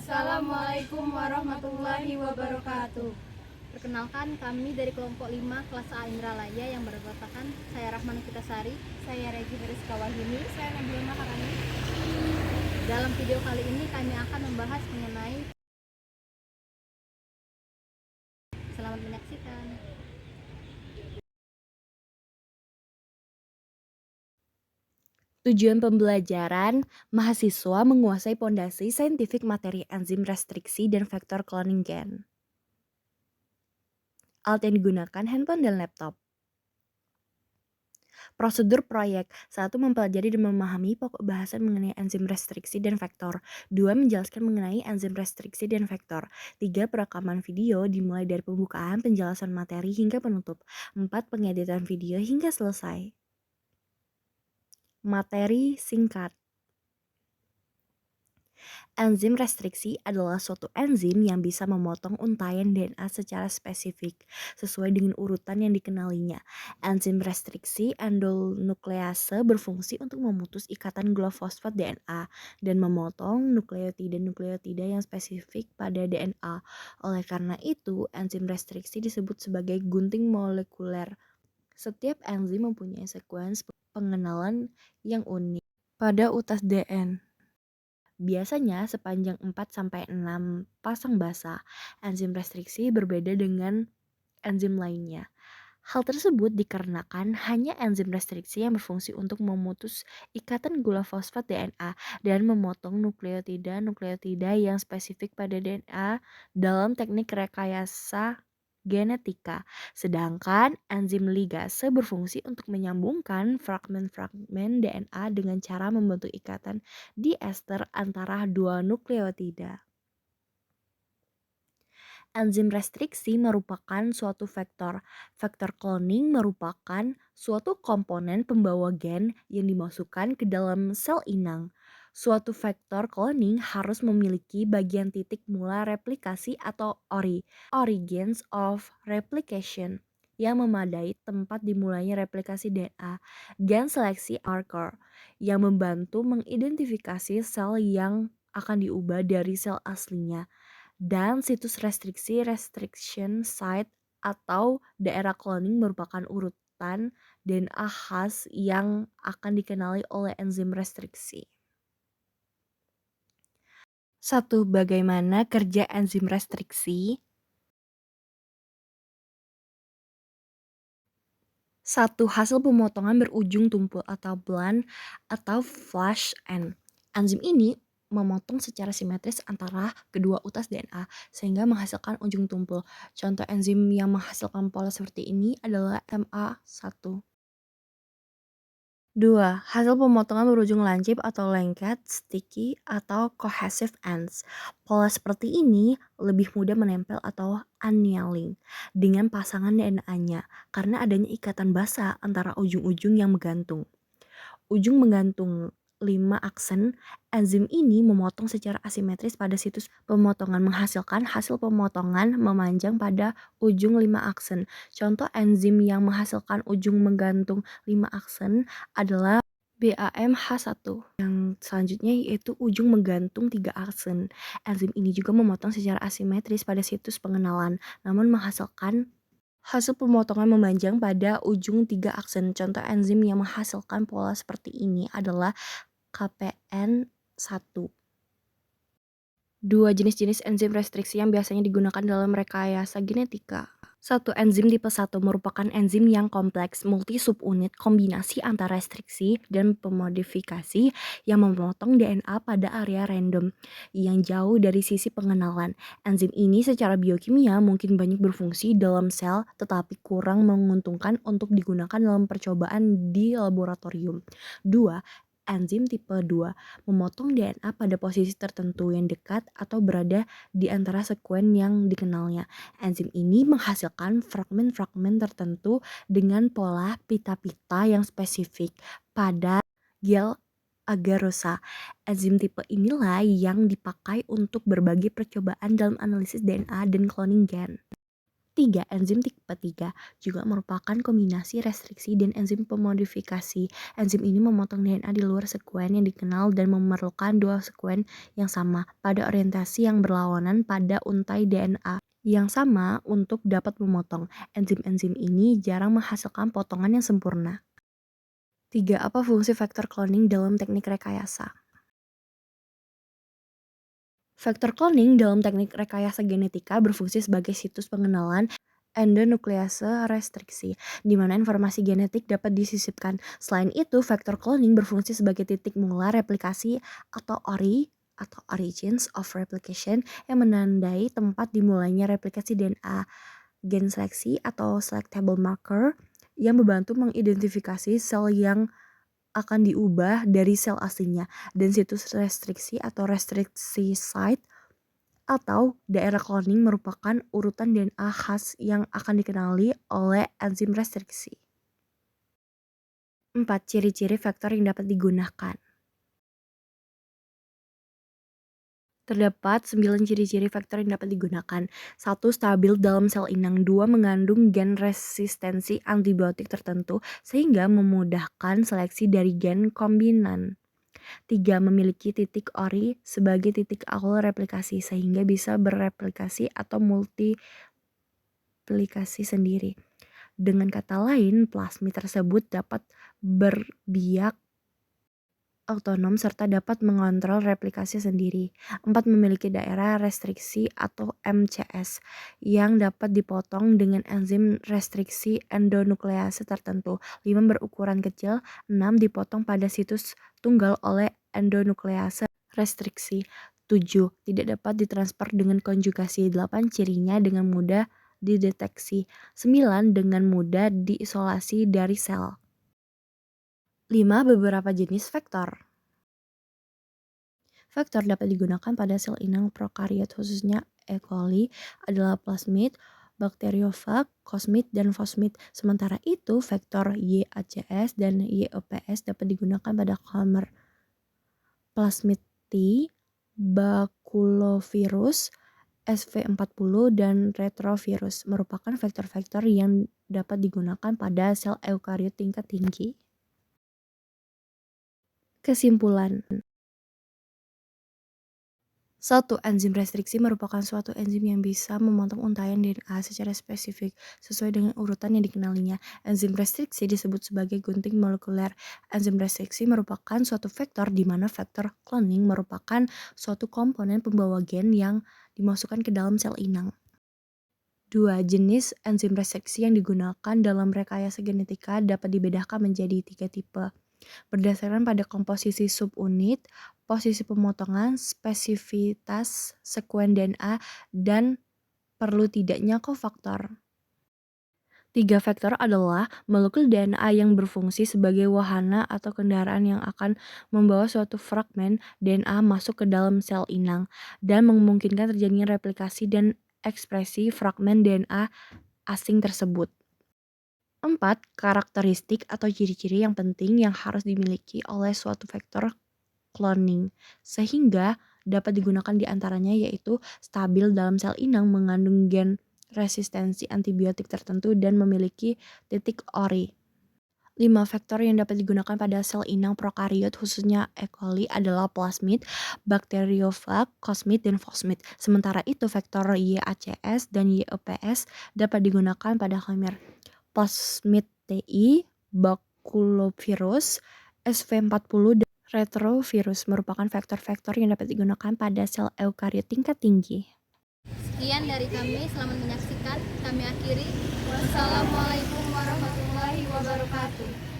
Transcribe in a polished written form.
Assalamualaikum warahmatullahi wabarakatuh. Perkenalkan, kami dari kelompok 5 kelas A Indralaya yang beranggotakan saya Rahman Kitasari, Saya Regi Rizka Wahyuni. Saya Nabila Makarani. Dalam video kali ini kami akan membahas mengenai. Selamat menyaksikan. Tujuan pembelajaran, mahasiswa menguasai pondasi saintifik materi enzim restriksi dan vektor cloning gen. Alat yang digunakan handphone dan laptop. Prosedur proyek. 1. Mempelajari dan memahami pokok bahasan mengenai enzim restriksi dan vektor. 2. Menjelaskan mengenai enzim restriksi dan vektor. 3. Perekaman video dimulai dari pembukaan, penjelasan materi hingga penutup. 4. Pengeditan video hingga selesai. Materi singkat. Enzim restriksi adalah suatu enzim yang bisa memotong untaian DNA secara spesifik sesuai dengan urutan yang dikenalinya. Enzim restriksi endonuklease berfungsi untuk memutus ikatan gula fosfat DNA dan memotong nukleotida yang spesifik pada DNA. Oleh karena itu, enzim restriksi disebut sebagai gunting molekuler. Setiap enzim mempunyai sekuens pengenalan yang unik pada utas DNA. Biasanya sepanjang 4-6 pasang basa, enzim restriksi berbeda dengan enzim lainnya. Hal tersebut dikarenakan hanya enzim restriksi yang berfungsi untuk memutus ikatan gula fosfat DNA dan memotong nukleotida yang spesifik pada DNA dalam teknik rekayasa genetika. Sedangkan enzim ligase berfungsi untuk menyambungkan fragmen-fragmen DNA dengan cara membentuk ikatan diester antara dua nukleotida. Enzim restriksi merupakan suatu vektor. Vektor cloning merupakan suatu komponen pembawa gen yang dimasukkan ke dalam sel inang. Suatu vektor cloning harus memiliki bagian titik mula replikasi atau origins of replication yang memadai tempat dimulainya replikasi DNA. Gen seleksi marker yang membantu mengidentifikasi sel yang akan diubah dari sel aslinya. Dan situs restriksi restriction site atau daerah cloning merupakan urutan DNA khas yang akan dikenali oleh enzim restriksi. 1. Bagaimana kerja enzim restriksi? 1. Hasil pemotongan berujung tumpul atau blunt atau flash end. Enzim ini memotong secara simetris antara kedua utas DNA sehingga menghasilkan ujung tumpul. Contoh enzim yang menghasilkan pola seperti ini adalah MA1. 2. Hasil pemotongan berujung lancip atau lengket, sticky, atau cohesive ends. Pola seperti ini lebih mudah menempel atau annealing dengan pasangan DNA-nya karena adanya ikatan basa antara ujung-ujung yang menggantung. Ujung menggantung 5 aksen, enzim ini memotong secara asimetris pada situs pemotongan menghasilkan hasil pemotongan memanjang pada ujung 5 aksen. Contoh enzim yang menghasilkan ujung menggantung 5 aksen adalah BAMH1. Yang selanjutnya yaitu ujung menggantung 3 aksen. Enzim ini juga memotong secara asimetris pada situs pengenalan, namun menghasilkan hasil pemotongan memanjang pada ujung 3 aksen. Contoh enzim yang menghasilkan pola seperti ini adalah KPN1. 2. Jenis-jenis enzim restriksi yang biasanya digunakan dalam rekayasa genetika. 1. Enzim tipe 1 merupakan enzim yang kompleks multi-subunit kombinasi antara restriksi dan pemodifikasi yang memotong DNA pada area random yang jauh dari sisi pengenalan. Enzim ini secara biokimia mungkin banyak berfungsi dalam sel tetapi kurang menguntungkan untuk digunakan dalam percobaan di laboratorium. 2. Enzim tipe 2 memotong DNA pada posisi tertentu yang dekat atau berada di antara sekuen yang dikenalnya. Enzim ini menghasilkan fragmen-fragmen tertentu dengan pola pita-pita yang spesifik pada gel agarosa. Enzim tipe inilah yang dipakai untuk berbagai percobaan dalam analisis DNA dan cloning gen. Ketiga, enzim tipe 3 juga merupakan kombinasi restriksi dan enzim pemodifikasi. Enzim ini memotong DNA di luar sekuen yang dikenal dan memerlukan dua sekuen yang sama pada orientasi yang berlawanan pada untai DNA yang sama untuk dapat memotong. Enzim-enzim ini jarang menghasilkan potongan yang sempurna. 3. Apa fungsi vektor cloning dalam teknik rekayasa? Vektor cloning dalam teknik rekayasa genetika berfungsi sebagai situs pengenalan endonuklease restriksi, di mana informasi genetik dapat disisipkan. Selain itu, vektor cloning berfungsi sebagai titik mula replikasi atau ORI atau origins of replication yang menandai tempat dimulainya replikasi DNA. Gen seleksi atau selectable marker yang membantu mengidentifikasi sel yang akan diubah dari sel aslinya, dan situs restriksi atau restriksi site atau daerah cloning merupakan urutan DNA khas yang akan dikenali oleh enzim restriksi. 4. Ciri-ciri vektor yang dapat digunakan. Terdapat 9 ciri-ciri vektor yang dapat digunakan. 1. Stabil dalam sel inang. 2. Mengandung gen resistensi antibiotik tertentu sehingga memudahkan seleksi dari gen kombinan. 3. Memiliki titik ORI sebagai titik awal replikasi sehingga bisa bereplikasi atau multiplikasi sendiri. Dengan kata lain, plasmid tersebut dapat berbiak otonom serta dapat mengontrol replikasi sendiri. 4. Memiliki daerah restriksi atau MCS yang dapat dipotong dengan enzim restriksi endonuklease tertentu. 5. Berukuran kecil. 6. Dipotong pada situs tunggal oleh endonuklease restriksi. 7. Tidak dapat ditransfer dengan konjugasi. 8. Cirinya dengan mudah dideteksi. 9. Dengan mudah diisolasi dari sel. 5. Beberapa jenis vektor. Vektor dapat digunakan pada sel inang prokariot khususnya E. coli adalah plasmid, bakteriofag, cosmid, dan fosmid. Sementara itu, vektor YACS dan YOPS dapat digunakan pada Calmer, plasmid T, baculovirus, SV40, dan retrovirus merupakan vektor-vektor yang dapat digunakan pada sel eukariot tingkat tinggi. Kesimpulan. 1. Enzim restriksi merupakan suatu enzim yang bisa memotong untaian DNA secara spesifik sesuai dengan urutan yang dikenalinya. Enzim restriksi disebut sebagai gunting molekuler. Enzim restriksi merupakan suatu vektor di mana vektor cloning merupakan suatu komponen pembawa gen yang dimasukkan ke dalam sel inang. 2. Jenis enzim restriksi yang digunakan dalam rekayasa genetika dapat dibedakan menjadi 3 tipe. Berdasarkan pada komposisi subunit, posisi pemotongan, spesifitas sekuen DNA, dan perlu tidaknya kofaktor. 3 vektor adalah molekul DNA yang berfungsi sebagai wahana atau kendaraan yang akan membawa suatu fragmen DNA masuk ke dalam sel inang dan memungkinkan terjadinya replikasi dan ekspresi fragmen DNA asing tersebut. 4. Karakteristik atau ciri-ciri yang penting yang harus dimiliki oleh suatu vektor cloning sehingga dapat digunakan di antaranya yaitu stabil dalam sel inang, mengandung gen resistensi antibiotik tertentu, dan memiliki titik ORI. 5 vektor yang dapat digunakan pada sel inang prokariot khususnya E. coli adalah plasmid, bakteriofag, cosmid, dan fosmid. Sementara itu vektor YACS dan YOPS dapat digunakan pada Calmer, plasmid TI, baculovirus, SV40, dan retrovirus merupakan vektor-vektor yang dapat digunakan pada sel eukariot tingkat tinggi. Sekian dari kami, selamat menyaksikan. Kami akhiri. Wassalamualaikum warahmatullahi wabarakatuh.